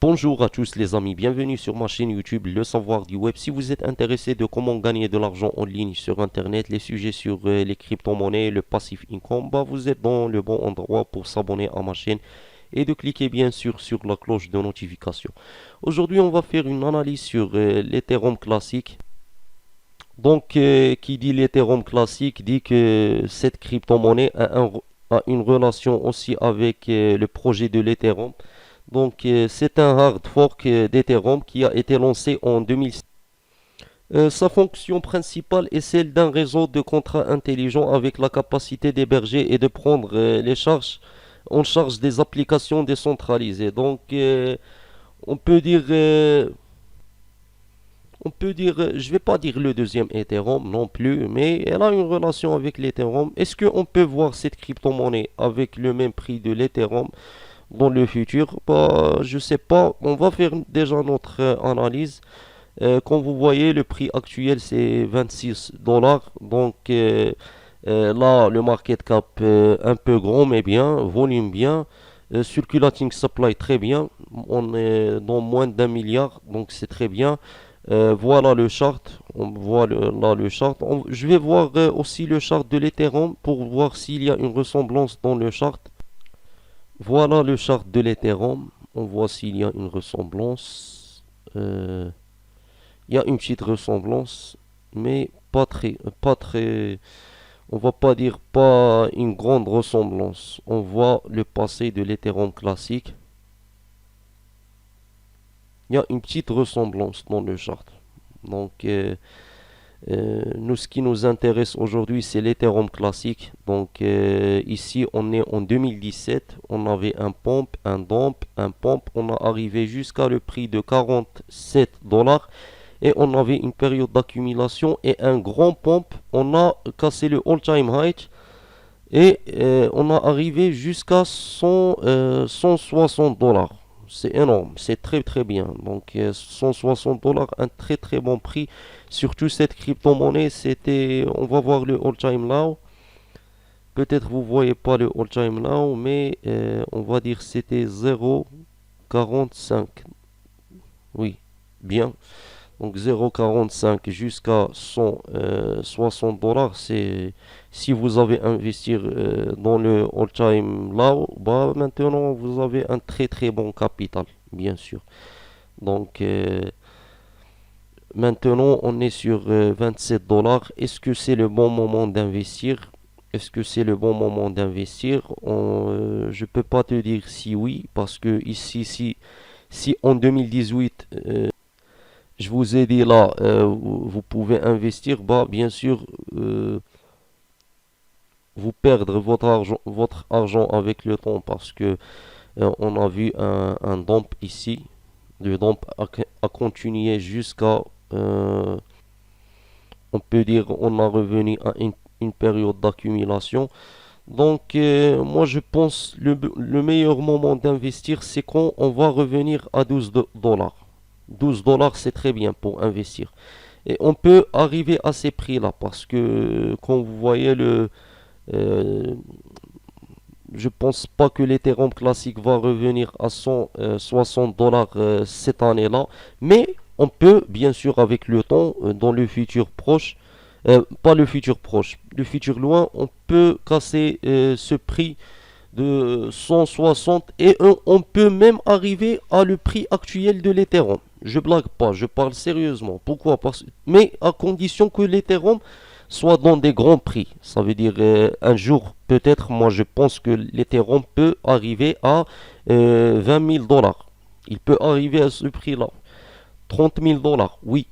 Bonjour à tous les amis, bienvenue sur ma chaîne YouTube Le Savoir du Web. Si vous êtes intéressé de comment gagner de l'argent en ligne sur Internet, les sujets sur les crypto-monnaies, le passive income, vous êtes dans le bon endroit pour s'abonner à ma chaîne et de cliquer bien sûr sur la cloche de notification. Aujourd'hui, on va faire une analyse sur l'Ethereum classique. Qui dit l'Ethereum classique dit que cette crypto-monnaie a une relation aussi avec le projet de l'Ethereum. C'est un hard fork d'Ethereum qui a été lancé en 2006. Sa fonction principale est celle d'un réseau de contrats intelligents avec la capacité d'héberger et de prendre les charges en charge des applications décentralisées. On peut dire, je vais pas dire le deuxième Ethereum non plus, mais elle a une relation avec l'Ethereum. Est-ce qu'on peut voir cette crypto-monnaie avec le même prix de l'Ethereum dans le futur? Je sais pas. On va faire déjà notre analyse. Comme vous voyez, le prix actuel c'est 26 dollars. Là, le market cap un peu grand mais bien, volume bien, circulating supply très bien. On est dans moins d'1 milliard, donc c'est très bien. Voilà le chart. On voit là le chart. Je vais voir aussi le chart de l'Ethereum pour voir s'il y a une ressemblance dans le chart. Voilà le chart de l'Ethereum. On voit s'il y a une ressemblance. Il y a une petite ressemblance, mais pas très. On va pas dire pas une grande ressemblance. On voit le passé de l'Ethereum classique. Il y a une petite ressemblance dans le chart. Donc, euh, Nous, ce qui nous intéresse aujourd'hui, c'est l'Ethereum classique. Ici, on est en 2017. On avait un pump, un dump, un pump. On a arrivé jusqu'à le prix de 47 dollars. Et on avait une période d'accumulation et un grand pump. On a cassé le all-time high. Et on a arrivé jusqu'à 160 dollars. C'est énorme, c'est très très bien. 160 dollars, un très très bon prix. Surtout cette crypto-monnaie, on va voir le all-time low. Peut-être vous voyez pas le all-time low, mais on va dire c'était 0,45. Oui, bien. Donc 0,45 jusqu'à 160 dollars, c'est si vous avez investi dans le all-time low, maintenant vous avez un très très bon capital, bien sûr. Donc euh, Maintenant on est sur 27 dollars. Est-ce que c'est le bon moment d'investir? Est-ce que c'est le bon moment d'investir? Je peux pas te dire si oui, parce que ici, si en 2018 je vous ai dit là, vous pouvez investir, bien sûr, vous perdre votre argent avec le temps parce que on a vu un dump ici. Le dump a continué jusqu'à, euh, on peut dire, on a revenu à une période d'accumulation. Moi, je pense le meilleur moment d'investir, c'est quand on va revenir à 12 dollars. 12 dollars, c'est très bien pour investir. Et on peut arriver à ces prix-là parce que, quand vous voyez euh, je pense pas que l'Ethereum classique va revenir à 160 dollars cette année-là. Mais on peut, bien sûr, avec le temps, dans le futur proche, pas le futur proche, le futur loin, on peut casser ce prix de 160 et on peut même arriver à le prix actuel de l'Ethereum. Je blague pas, je parle sérieusement. Pourquoi? Mais à condition que l'Ethereum soit dans des grands prix. Ça veut dire un jour, peut-être, moi je pense que l'Ethereum peut arriver à 20 000 dollars. Il peut arriver à ce prix-là. 30 000 dollars, oui.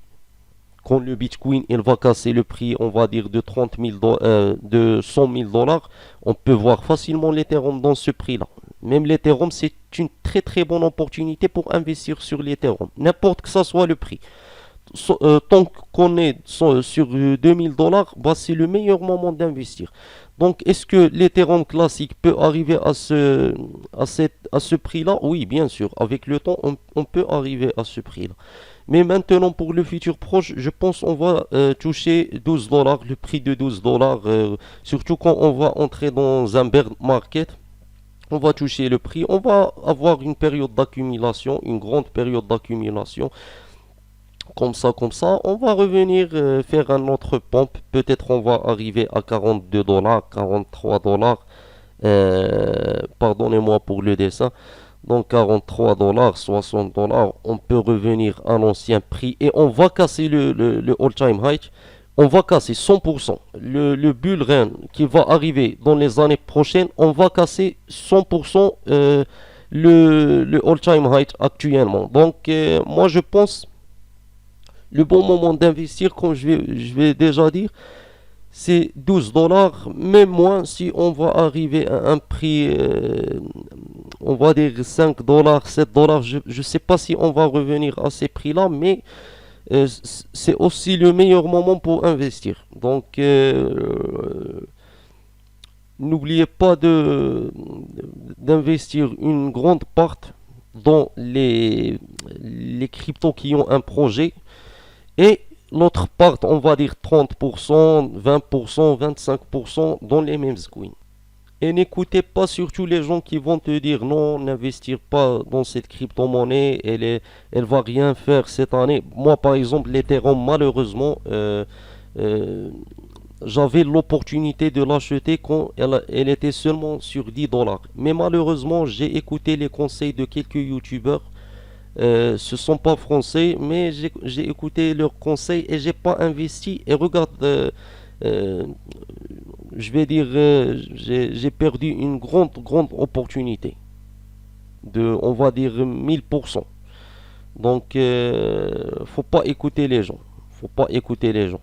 Quand le Bitcoin il va casser le prix, on va dire de 30 000 de 100 000 dollars, on peut voir facilement l'Ethereum dans ce prix-là. Même l'Ethereum, c'est une très très bonne opportunité pour investir sur l'Ethereum, n'importe que ça soit le prix. Tant qu'on est sur 2000 dollars, c'est le meilleur moment d'investir. Donc, est-ce que l'Ethereum classique peut arriver à ce prix-là? Oui, bien sûr. Avec le temps, on peut arriver à ce prix-là. Mais maintenant, pour le futur proche, je pense qu'on va toucher 12 dollars, le prix de 12 dollars, surtout quand on va entrer dans un bear market. On va toucher le prix, on va avoir une période d'accumulation, une grande période d'accumulation. Comme ça, on va revenir faire un autre pompe. Peut-être on va arriver à 42 dollars, 43 dollars. Pardonnez-moi pour le dessin. Donc 43 dollars, 60 dollars, on peut revenir à l'ancien prix et on va casser le all-time high. On va casser 100%. Le bull run qui va arriver dans les années prochaines, on va casser 100% le all-time high actuellement. Donc moi je pense le bon moment d'investir, comme je vais déjà dire, c'est 12 dollars, même moins si on va arriver à un prix, on va dire 5 dollars, 7 dollars. Je ne sais pas si on va revenir à ces prix-là, mais c'est aussi le meilleur moment pour investir. Donc, n'oubliez pas d'investir une grande part dans les cryptos qui ont un projet et l'autre part, on va dire 30%, 20%, 25% dans les mêmes coins. Et n'écoutez pas surtout les gens qui vont te dire non, n'investir pas dans cette crypto-monnaie, elle va rien faire cette année. Moi, par exemple, l'Ethereum, malheureusement, euh, j'avais l'opportunité de l'acheter quand elle était seulement sur 10 dollars. Mais malheureusement, j'ai écouté les conseils de quelques youtubeurs. Ce sont pas français, mais j'ai écouté leurs conseils et j'ai pas investi. Et regarde, euh, je vais dire, j'ai perdu une grande opportunité de, on va dire, 1000%. Donc, faut pas écouter les gens. Faut pas écouter les gens.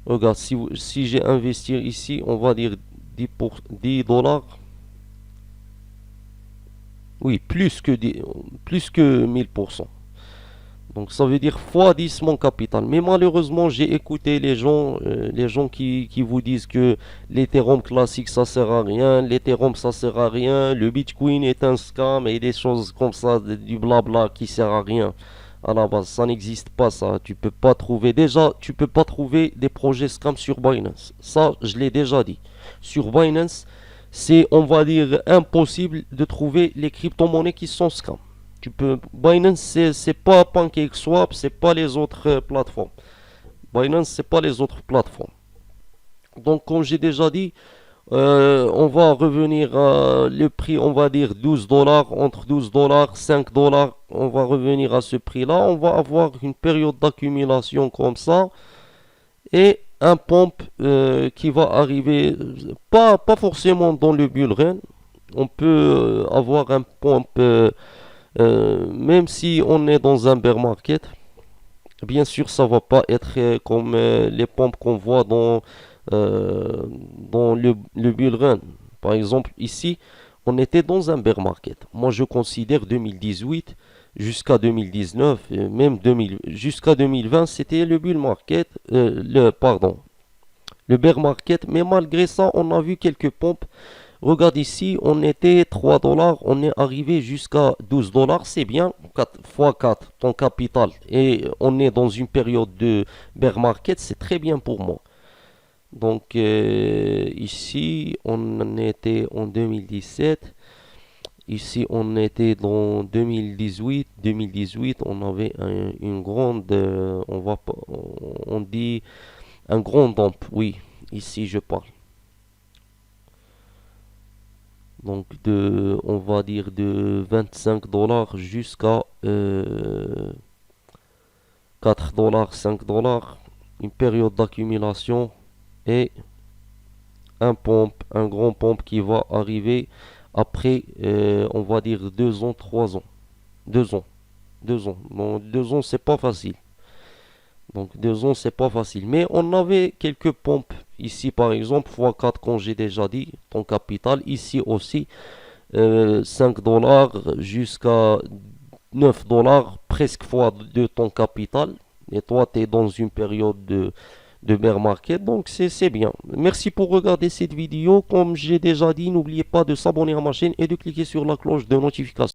Regarde, si j'ai investi ici, on va dire 10 dollars. Oui, plus que 1000%. Donc ça veut dire fois 10 mon capital. Mais malheureusement, j'ai écouté les gens qui vous disent que l'Ethereum classique ça sert à rien, l'Ethereum ça sert à rien, le Bitcoin est un scam et des choses comme ça, du blabla qui sert à rien. À la base, ça n'existe pas ça. Tu peux pas trouver, déjà, tu peux pas trouver des projets scam sur Binance. Ça, je l'ai déjà dit. Sur Binance, c'est, on va dire, impossible de trouver les crypto-monnaies qui sont scam. Binance, c'est pas PancakeSwap, c'est pas les autres plateformes. Binance, c'est pas les autres plateformes. Donc, comme j'ai déjà dit, on va revenir à le prix, on va dire 12 dollars, entre 12 dollars, 5 dollars, on va revenir à ce prix-là. On va avoir une période d'accumulation comme ça et un pompe qui va arriver, pas forcément dans le bull run. On peut avoir un pompe même si on est dans un bear market. Bien sûr, ça va pas être comme les pompes qu'on voit dans le bull run. Par exemple, ici, on était dans un bear market. Moi, je considère 2018 jusqu'à 2019, même 2000, jusqu'à 2020, c'était le bull market, le bear market. Mais malgré ça, on a vu quelques pompes. Regarde ici, on était 3 dollars, on est arrivé jusqu'à 12 dollars, c'est bien, 4 fois 4 ton capital, et on est dans une période de bear market, c'est très bien pour moi. Donc ici, on était en 2017, ici on était dans 2018, 2018 on avait une grande, on dit un grand dump, oui, ici je parle. Donc on va dire de 25 dollars jusqu'à 4 dollars, 5 dollars. Une période d'accumulation et un grand pompe qui va arriver après, on va dire 2 ans, 3 ans. 2 ans, 2 ans. Bon, 2 ans, c'est pas facile. Donc 2 ans, c'est pas facile. Mais on avait quelques pompes. Ici, par exemple, x4, comme j'ai déjà dit, ton capital. Ici aussi, 5 dollars jusqu'à 9 dollars, presque fois de ton capital. Et toi, tu es dans une période de bear market, donc c'est bien. Merci pour regarder cette vidéo. Comme j'ai déjà dit, n'oubliez pas de s'abonner à ma chaîne et de cliquer sur la cloche de notification.